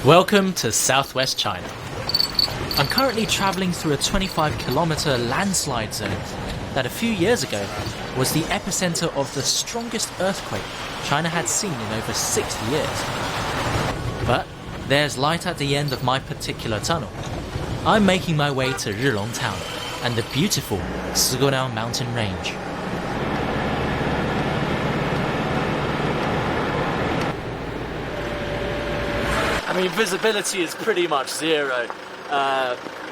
Welcome to southwest China. I'm currently travelling through a 25-kilometre landslide zone that a few years ago was the epicentre of the strongest earthquake China had seen in over 60 years. But there's light at the end of my particular tunnel. I'm making my way to Rulong town and the beautiful Siguniang Mountain range. I mean, visibility is pretty much zero.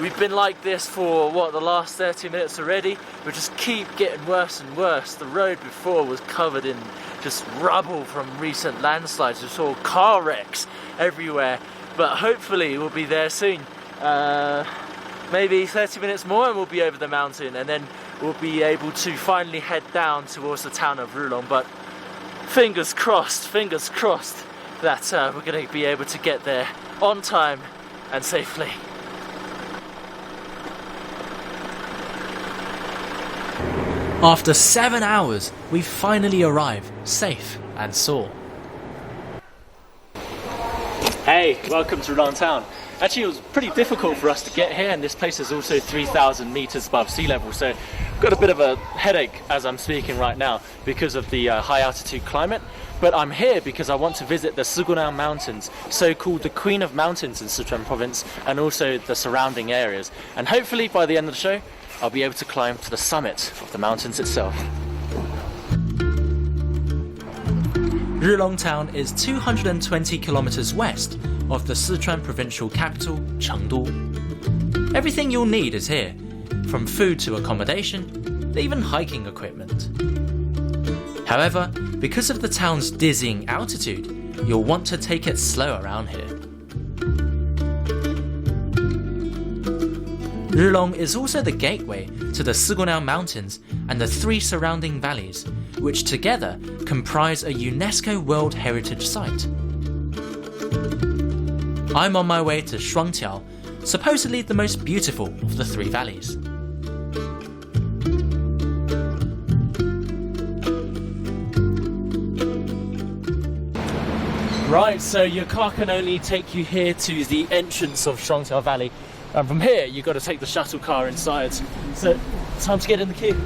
We've been like this for, the last 30 minutes already? We just keep getting worse and worse. The road before was covered in just rubble from recent landslides. We saw car wrecks everywhere, but hopefully we'll be there soon. Maybe 30 minutes more and we'll be over the mountain, and then we'll be able to finally head down towards the town of Rulong. But fingers crossed that we're going to be able to get there on time and safely. After 7 hours, we finally arrive, safe and sore. Hey, welcome to Rulong town. Actually, it was pretty difficult for us to get here, and this place is also 3,000 meters above sea level, so I've got a bit of a headache as I'm speaking right now because of the high altitude climate. But I'm here because I want to visit the Siguniang Mountains, so-called the Queen of Mountains in Sichuan province, and also the surrounding areas. And hopefully by the end of the show, I'll be able to climb to the summit of the mountains itself. Rulong town is 220 kilometers west of the Sichuan provincial capital, Chengdu. Everything you'll need is here, from food to accommodation, even hiking equipment. However, because of the town's dizzying altitude, you'll want to take it slow around here. Rulong is also the gateway to the Siguniang Mountains and the 3 surrounding valleys, which together comprise a UNESCO World Heritage Site. I'm on my way to Shuangqiao, supposedly the most beautiful of the 3 valleys. Right, so your car can only take you here to the entrance of Shuangqiao Valley, and from here you've got to take the shuttle car inside. So, time to get in the queue.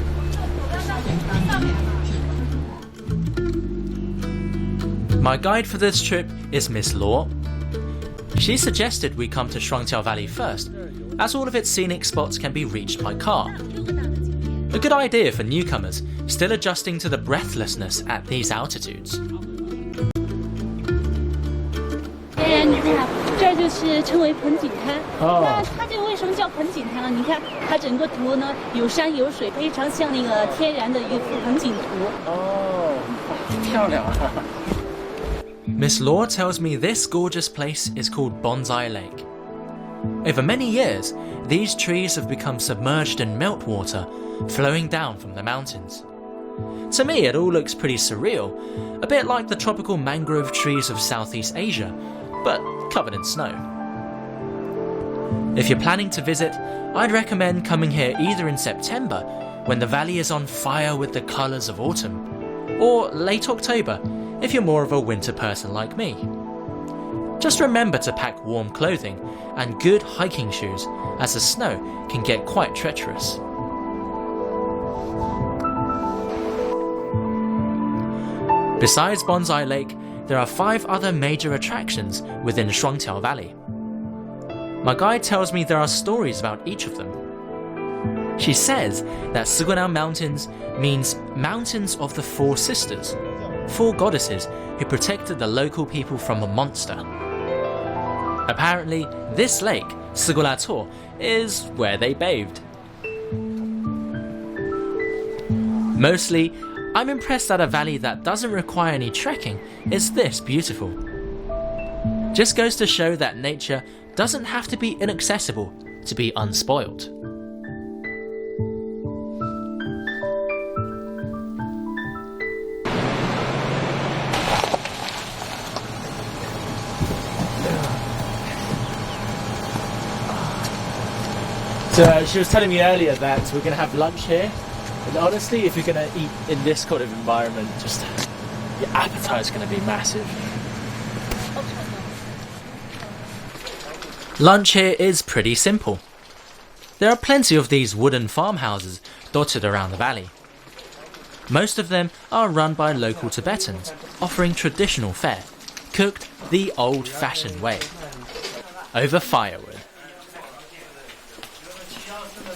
My guide for this trip is Miss Law. She suggested we come to Shuangqiao Valley first, as all of its scenic spots can be reached by car. A good idea for newcomers still adjusting to the breathlessness at these altitudes. 你看，这儿就是称为盆景滩。那它这个为什么叫盆景滩呢？你看它整个图呢，有山有水，非常像那个天然的一幅盆景图。哦，漂亮啊！ Miss Law tells me this gorgeous place is called Bonsai Lake. Over many years, these trees have become submerged in meltwater, flowing down from the mountains. To me, it all looks pretty surreal, a bit like the tropical mangrove trees of Southeast Asia, but covered in snow. If you're planning to visit, I'd recommend coming here either in September, when the valley is on fire with the colours of autumn, or late October, if you're more of a winter person like me. Just remember to pack warm clothing and good hiking shoes, as the snow can get quite treacherous. Besides Bonsai Lake, there are 5 other major attractions within Shuangqiao Valley. My guide tells me there are stories about each of them. She says that Siguniang Mountains means Mountains of the 4 Sisters, 4 goddesses who protected the local people from a monster. Apparently, this lake, Sigulato, is where they bathed. Mostly, I'm impressed that a valley that doesn't require any trekking is this beautiful. Just goes to show that nature doesn't have to be inaccessible to be unspoiled. So she was telling me earlier that we're going to have lunch here. And honestly, if you're going to eat in this kind of environment, just your appetite's going to be massive. Lunch here is pretty simple. There are plenty of these wooden farmhouses dotted around the valley. Most of them are run by local Tibetans, offering traditional fare, cooked the old-fashioned way, over firewood.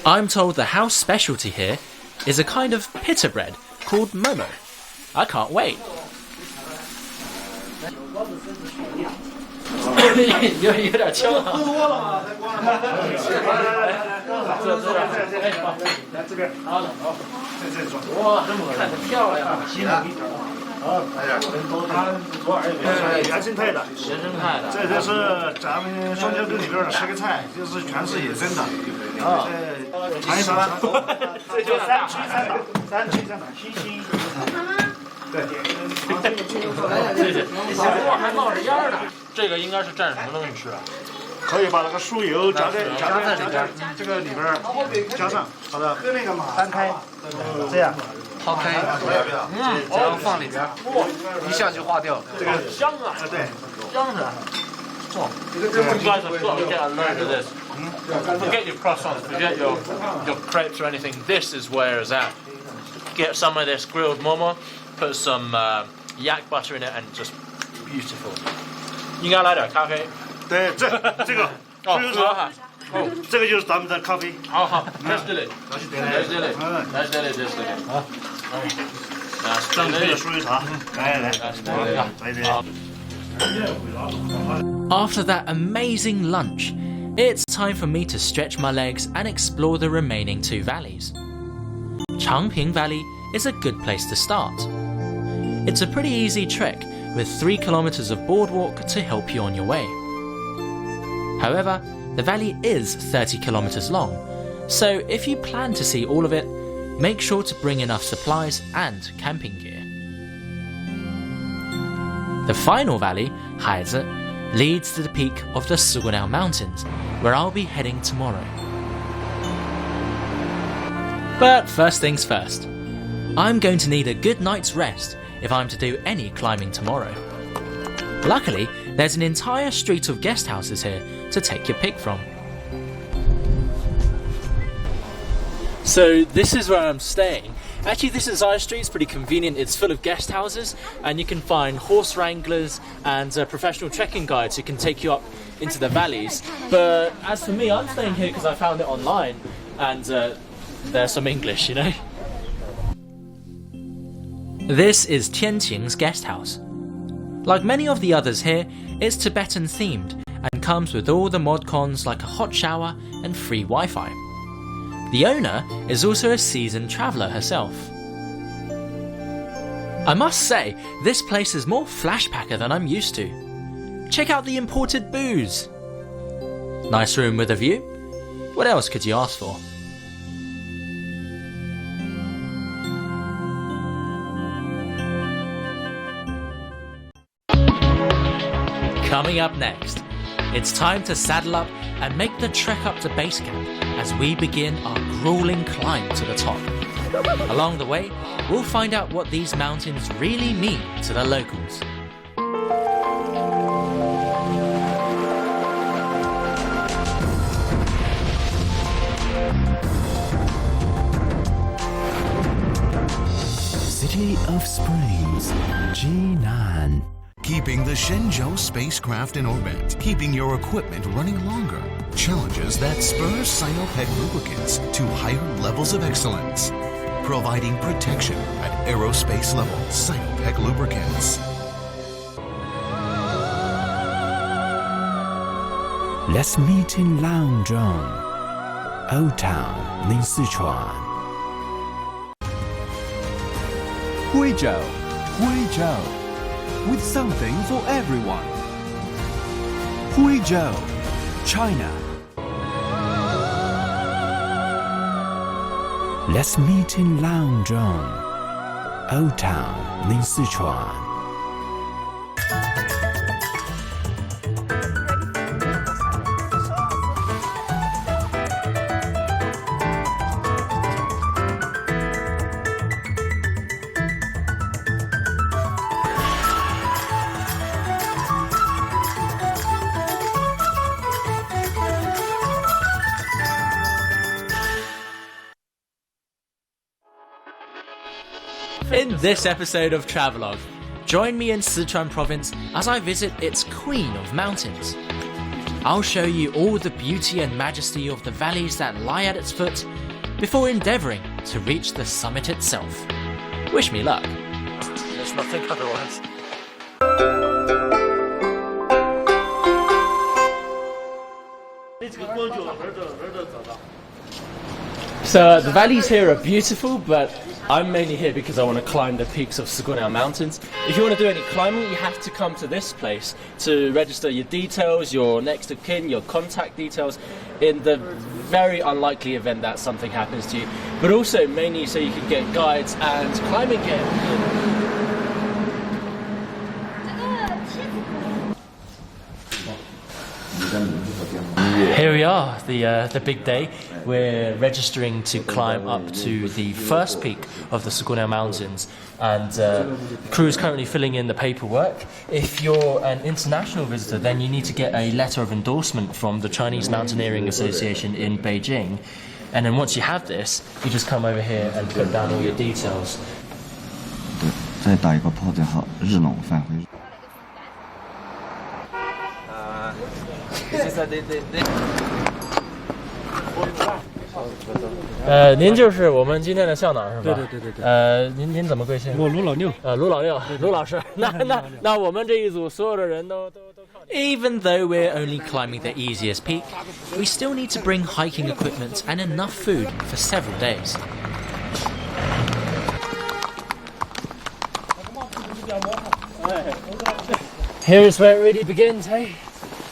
I'm told the house specialty here is a kind of pita bread called momo. I can't wait. 有点呛啊！来这边，好，哇，看着漂亮，原生态的，原生态的。这就是咱们双桥镇里边的10个菜，就是全是野生的。啊，尝一尝。这叫三区三档，三区三档，新。对，谢谢。哇，还冒着烟呢。这个应该是蘸什么东西吃啊？可以把那个酥油加在这个里边加上，好的，翻开，这样。 抛开，然后放里边，一下就化掉。这个香啊！对，香是。Oh, you guys have got to get a load of this. Forget your croissants, forget your crepes or anything. This is where it's at. Get some of this grilled momo, put some yak butter in it, and just beautiful. 应该来点咖啡。对，这个，哦，哦，这个就是咱们的咖啡。好好 ，let's do it. Let's do it. Let's do it. Let's do it. 好。上这个酥油茶，来， After that amazing lunch, it's time for me to stretch my legs and explore the remaining 2 valleys. Changping Valley is a good place to start. It's a pretty easy trek with 3 kilometers of boardwalk to help you on your way. However, the valley is 30 kilometers long, so if you plan to see all of it, make sure to bring enough supplies and camping gear. The final valley, Haize, leads to the peak of the Siguniang Mountains, where I'll be heading tomorrow. But first things first, I'm going to need a good night's rest if I'm to do any climbing tomorrow. Luckily, there's an entire street of guest houses here to take your pick from. So this is where I'm staying. Actually, this entire street is pretty convenient. It's full of guest houses, and you can find horse wranglers and professional trekking guides who can take you up into the valleys. But as for me, I'm staying here because I found it online, and there's some English, you know. This is Tianqing's guest house. Like many of the others here, it's Tibetan themed and comes with all the mod cons like a hot shower and free Wi-Fi. The owner is also a seasoned traveller herself. I must say, this place is more flashpacker than I'm used to. Check out the imported booze. Nice room with a view. What else could you ask for? Coming up next, it's time to saddle up and make the trek up to base camp as we begin our grueling climb to the top. Along the way, we'll find out what these mountains really mean to the locals. City of Springs, Jinan. Keeping the Shenzhou spacecraft in orbit, keeping your equipment running longer. Challenges that spur Sinopec lubricants to higher levels of excellence. Providing protection at aerospace level. Sinopec lubricants. Let's meet in Langzhong, Old Town in Sichuan. Huizhou, with something for everyone. Huizhou, China. Let's meet in Langzhong, Old Town in Sichuan. In this episode of Travelogue, join me in Sichuan province as I visit its queen of mountains. I'll show you all the beauty and majesty of the valleys that lie at its foot before endeavouring to reach the summit itself. Wish me luck. There's nothing otherwise. So the valleys here are beautiful, but I'm mainly here because I want to climb the peaks of Siguniang Mountains. If you want to do any climbing, you have to come to this place to register your details, your next of kin, your contact details, in the very unlikely event that something happens to you. But also mainly so you can get guides and climbing gear. Here we are, the big day. We're registering to climb up to the first peak of the Siguniang Mountains, and the crew is currently filling in the paperwork. If you're an international visitor, then you need to get a letter of endorsement from the Chinese Mountaineering Association in Beijing, and then once you have this, you just come over here and put down all your details. 再打一个炮再好，日拢返回。 您就是我们今天的向导是吧？对。您怎么贵姓？我卢老六。卢老六，卢老师。那我们这一组所有的人都靠你。Even though we're only climbing the easiest peak, we still need to bring hiking equipment and enough food for several days. Here's where it really begins, hey?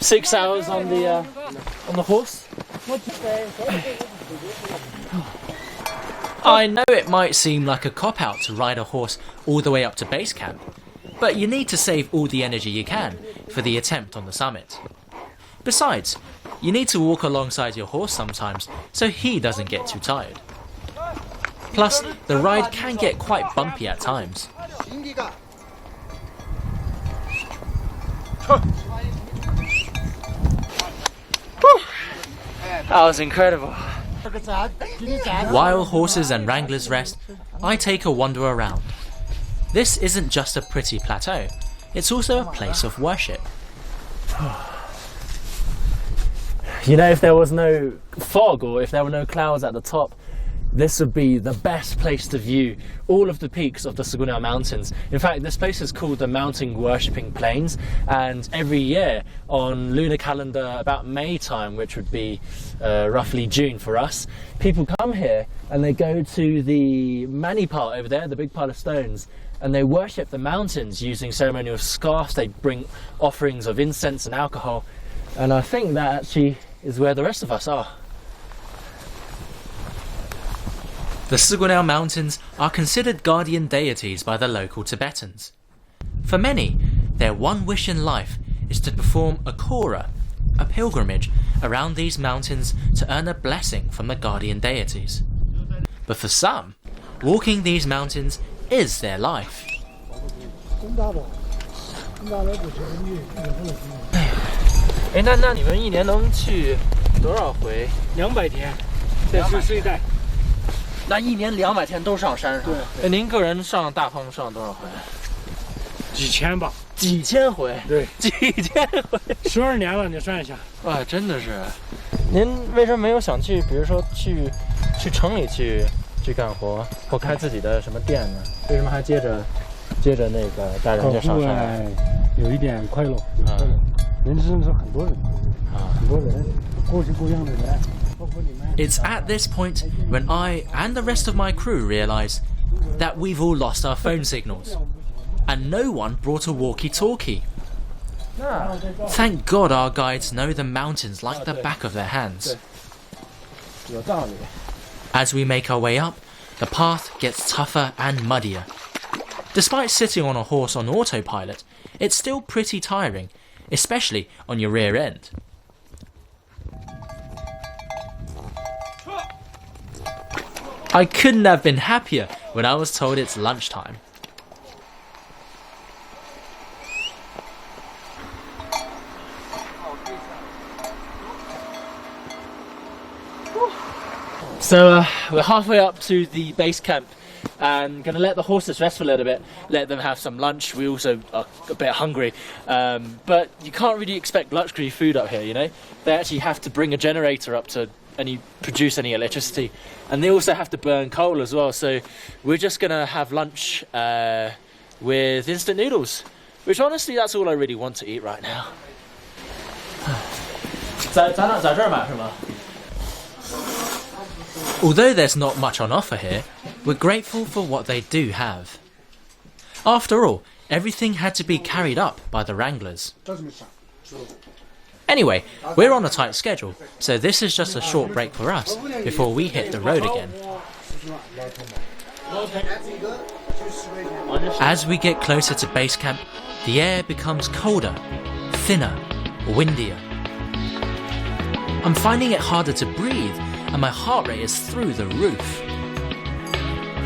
6 hours on the horse. I know it might seem like a cop-out to ride a horse all the way up to base camp, but you need to save all the energy you can for the attempt on the summit. Besides, you need to walk alongside your horse sometimes so he doesn't get too tired. Plus, the ride can get quite bumpy at times. That was incredible. While horses and wranglers rest, I take a wander around. This isn't just a pretty plateau, it's also a place of worship. You know, if there was no fog or if there were no clouds at the top, this would be the best place to view all of the peaks of the Siguniang Mountains. In fact, this place is called the Mountain Worshipping Plains, and every year on lunar calendar about May time, which would be roughly June for us, people come here and they go to the mani part over there, the big pile of stones, and they worship the mountains using ceremonial scarfs. They bring offerings of incense and alcohol, and I think that actually is where the rest of us are. The Siguniang Mountains are considered guardian deities by the local Tibetans. For many, their one wish in life is to perform a kora, a pilgrimage around these mountains to earn a blessing from the guardian deities. But for some, walking these mountains is their life. 那你们一年能去多少回？200天，这是睡袋。那一年200天都上山上？对。您个人上大荒上多少回？几千吧。几千回？对，几千回。12年了，你算一下。哇，真的是。您为什么没有想去，比如说去城里去干活，或开自己的什么店呢？为什么还接着那个带人家上山？有一点快乐，人生是很多人，很多人，各式各样的人，包括你们。It's at this point when I and the rest of my crew realise that we've all lost our phone signals, and no one brought a walkie-talkie. Thank God our guides know the mountains like the back of their hands. As we make our way up, the path gets tougher and muddier. Despite sitting on a horse on autopilot, it's still pretty tiring, especially on your rear end. I couldn't have been happier when I was told it's lunchtime. So we're halfway up to the base camp and gonna let the horses rest for a little bit, let them have some lunch. We also are a bit hungry, but you can't really expect luxury food up here, you know. They actually have to bring a generator up to produce any electricity, and they also have to burn coal as well. So we're just gonna have lunch with instant noodles, which honestly that's all I really want to eat right now. Although there's not much on offer here, we're grateful for what they do have. After all, everything had to be carried up by the wranglers. Anyway, we're on a tight schedule, so this is just a short break for us before we hit the road again. As we get closer to base camp, the air becomes colder, thinner, windier. I'm finding it harder to breathe, and my heart rate is through the roof.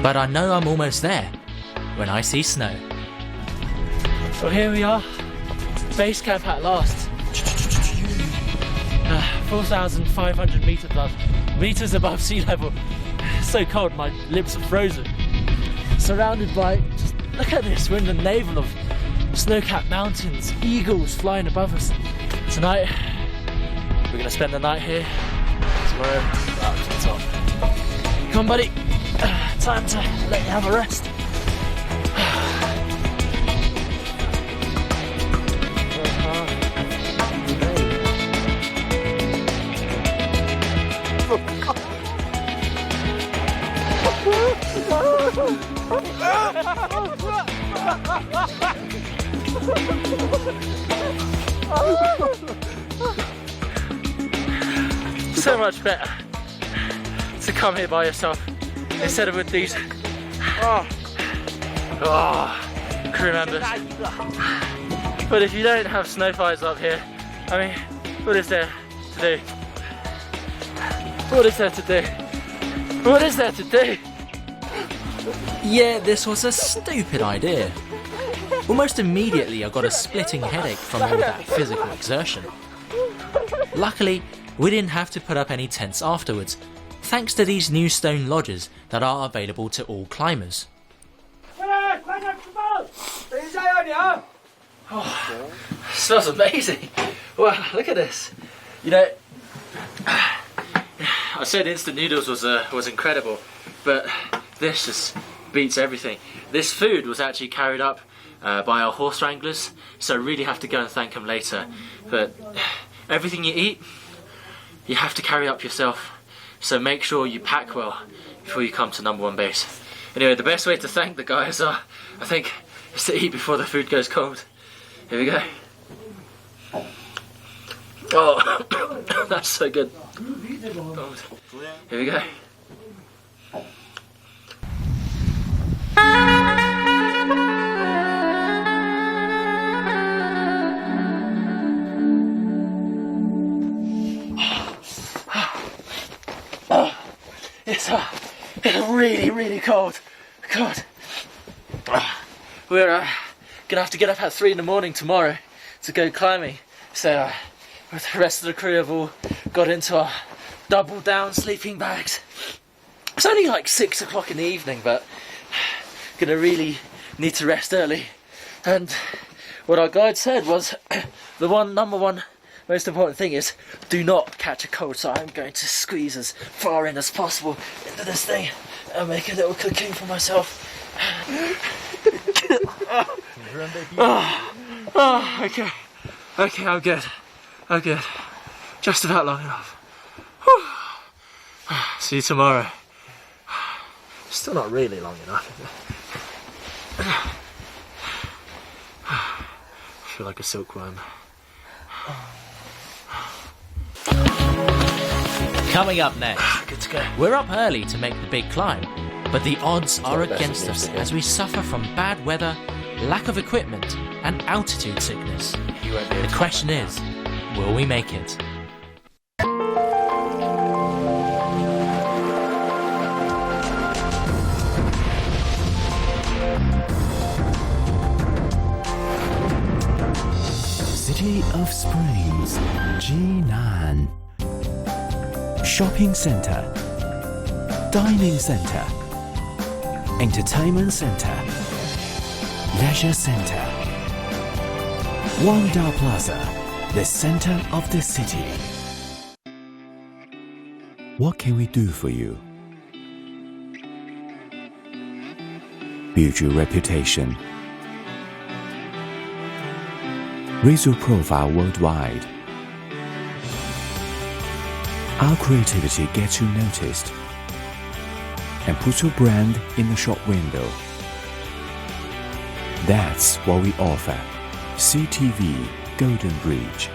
But I know I'm almost there when I see snow. Well, here we are, base camp at last. 4,500 meters above sea level. It's so cold, my lips are frozen. Surrounded by, just look at this, we're in the navel of snow-capped mountains, eagles flying above us. Tonight, we're gonna spend the night here. Tomorrow, out to the top. Come on, buddy. Time to let you have a rest. So much better to come here by yourself instead of with these crew members. But if you don't have snow fires up here, I mean, what is there to do? What is there to do? What is there to do? Yeah, this was a stupid idea. Almost immediately I got a splitting headache from all that physical exertion. Luckily, we didn't have to put up any tents afterwards, thanks to these new stone lodges that are available to all climbers. Oh, smells amazing. Wow, look at this. You know, I said instant noodles was incredible, but this just beats everything. This food was actually carried up by our horse wranglers, so I really have to go and thank them later. But everything you eat, you have to carry up yourself, so make sure you pack well before you come to number one base. Anyway, the best way to thank the guys I think, is to eat before the food goes cold. Here we go. Oh, that's so good. Here we go. It's really, really cold. God. We're gonna have to get up at 3 in the morning tomorrow to go climbing. So with the rest of the crew have all got into our double down sleeping bags. It's only like 6 o'clock in the evening, but gonna really need to rest early. And what our guide said was the number one most important thing is do not catch a cold, so I'm going to squeeze as far in as possible into this thing and make a little cocoon for myself. Okay, I'm good. Just about long enough. See you tomorrow. Still not really long enough, is it? I feel like a silkworm. Coming up next, good to go. We're up early to make the big climb, but the odds are against us as we suffer from bad weather, lack of equipment, and altitude sickness. The question is, will we make it? City of Springs, Jinan. Shopping center, dining center, Entertainment Center, Leisure Center, Wanda Plaza, the center of the city. What can we do for you? Build your reputation. Raise your profile worldwide. Our creativity gets you noticed and puts your brand in the shop window. That's what we offer. CCTV Golden Bridge.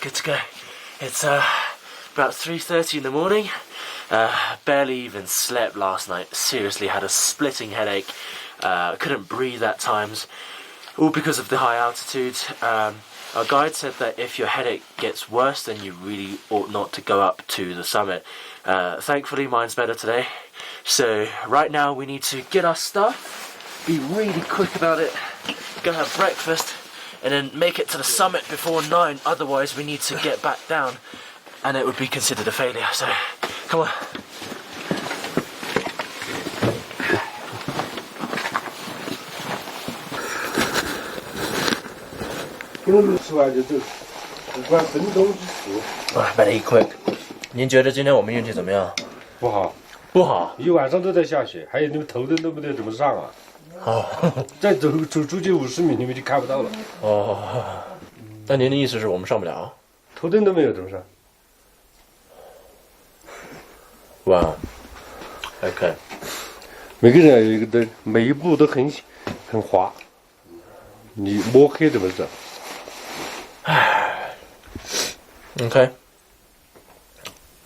Good to go. It's about 3:30 in the morning. Barely even slept last night. Seriously had a splitting headache. Couldn't breathe at times, all because of the high altitude. Our guide said that if your headache gets worse, then you really ought not to go up to the summit. Thankfully mine's better today. So right now we need to get our stuff, be really quick about it, go have breakfast, and then make it to the summit before 9. Otherwise we need to get back down and it would be considered a failure. So come on. Better eat quick. 您觉得今天我们运气怎么样？不好，不好。一晚上都在下雪，还有你们头灯都不知道怎么上啊。哦，再走出去50米，你们就看不到了。哦，那您的意思是我们上不了？头灯都没有，怎么上？哇 ，OK。每个人要有一个灯，每一步都很滑，你摸黑怎么走？ Okay.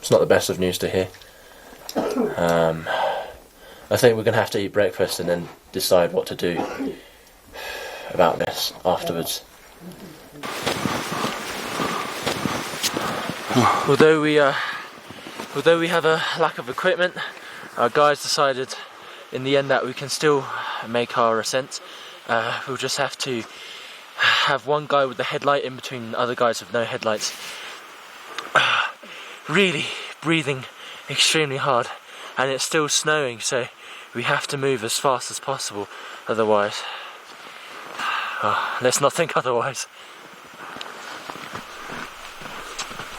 It's not the best of news to hear. I think we're going to have to eat breakfast and then decide what to do about this afterwards. Although we have a lack of equipment, our guides decided in the end that we can still make our ascent. We'll just have to have one guy with the headlight in between other guys with no headlights. Really breathing extremely hard, and it's still snowing, so we have to move as fast as possible, otherwise let's not think otherwise.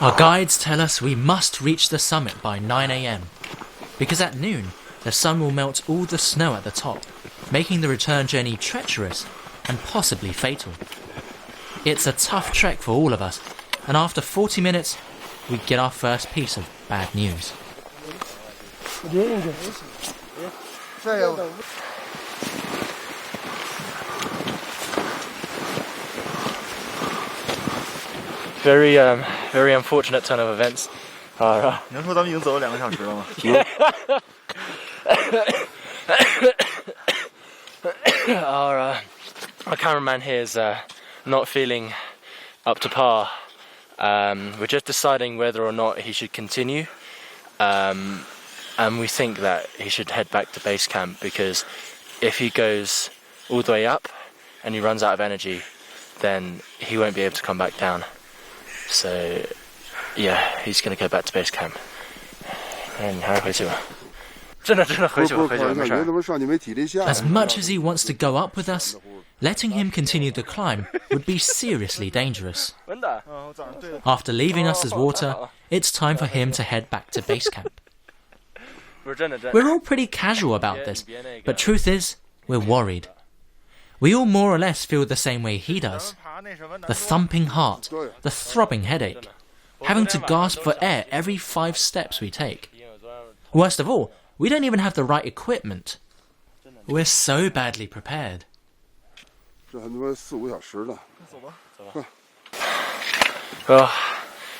Our guides tell us we must reach the summit by 9 AM, because at noon the sun will melt all the snow at the top, making the return journey treacherous and possibly fatal. It's a tough trek for all of us, and after 40 minutes we get our first piece of bad news. Very unfortunate turn of events. 你能说咱们已经走了2个小时了吗？ Our cameraman here is not feeling up to par. We're just deciding whether or not he should continue, and we think that he should head back to base camp, because if he goes all the way up and he runs out of energy, then he won't be able to come back down. So yeah, he's going to go back to base camp. As much as he wants to go up with us, letting him continue the climb would be seriously dangerous. After leaving us as water, it's time for him to head back to base camp. We're all pretty casual about this, but truth is, we're worried. We all more or less feel the same way he does. The thumping heart, the throbbing headache, having to gasp for air every 5 steps we take. Worst of all, we don't even have the right equipment. We're so badly prepared. Well,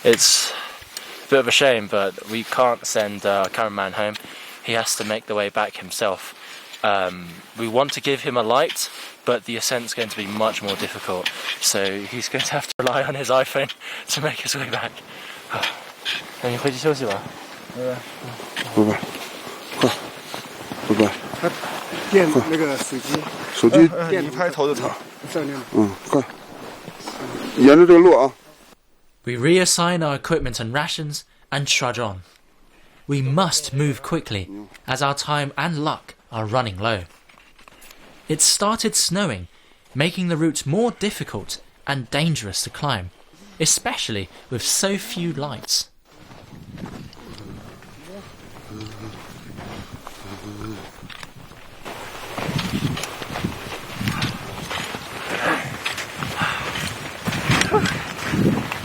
it's a bit of a shame, but we can't send our cameraman home. He has to make the way back himself. We want to give him a light, but the ascent's going to be much more difficult, so he's going to have to rely on his iPhone to make his way back. 那你回去休息吧。拜拜，拜拜。电那个手机，手机电一拍头就疼。快，沿着这个路啊。We reassign our equipment and rations and trudge on. We must move quickly, as our time and luck are running low. It started snowing, making the route more difficult and dangerous to climb, especially with so few lights.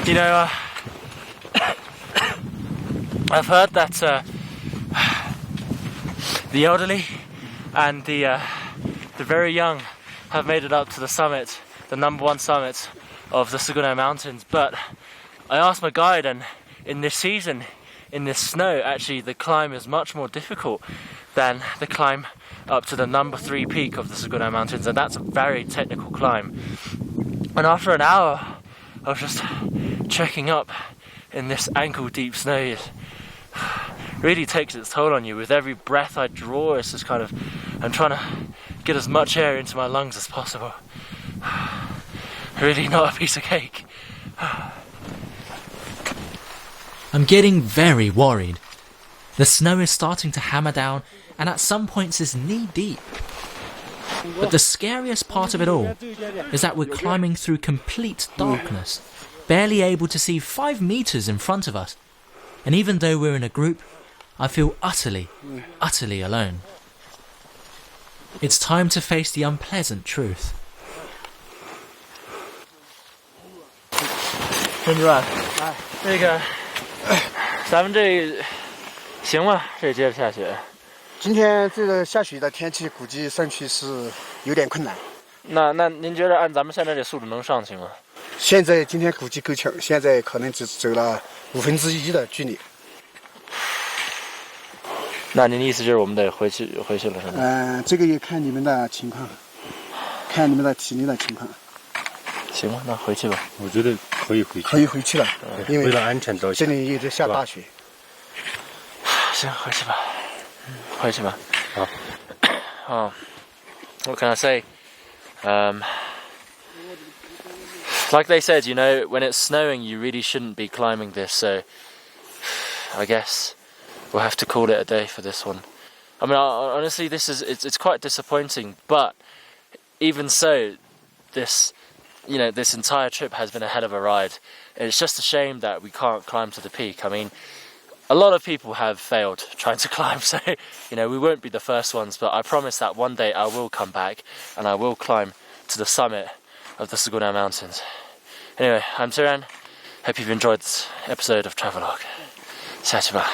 You know, I've heard that the elderly and the very young have made it up to the summit, the #1 summit of the Siguniang Mountains, but I asked my guide, and in this season, in this snow, actually the climb is much more difficult than the climb up to the #3 peak of the Siguniang Mountains, and that's a very technical climb. And after an hour of just trekking up in this ankle-deep snow, it really takes its toll on you. With every breath I draw, it's just kind of, I'm trying to get as much air into my lungs as possible. Really not a piece of cake. I'm getting very worried. The snow is starting to hammer down, and at some points is knee-deep. But the scariest part of it all is that we're climbing through complete darkness, barely able to see 5 meters in front of us. And even though we're in a group, I feel utterly, utterly alone. It's time to face the unpleasant truth. 孙主任，那个，咱们这行吗？这接着下雪。今天这个下雪的天气，估计上去是有点困难。那您觉得按咱们现在这速度能上去吗？现在今天估计够呛，现在可能只走了1/5的距离。那您的意思就是我们得回去了是吗？这个也看你们的情况，看你们的体力的情况。行吧，那回去吧。我觉得可以回去。可以回去了，因为为了安全着想。这里一直下大雪。行，回去吧。回去吧。好。What can I say? Like they said, you know, when it's snowing, you really shouldn't be climbing this. So, I guess we'll have to call it a day for this one. I mean, honestly, it's quite disappointing. But even so, this entire trip has been a hell of a ride. It's just a shame that we can't climb to the peak. I mean, a lot of people have failed trying to climb, so we won't be the first ones, but I promise that one day I will come back and I will climb to the summit of the Siguniang Mountains. Anyway, I'm Tianran. Hope you've enjoyed this episode of Travelogue. 下去吧。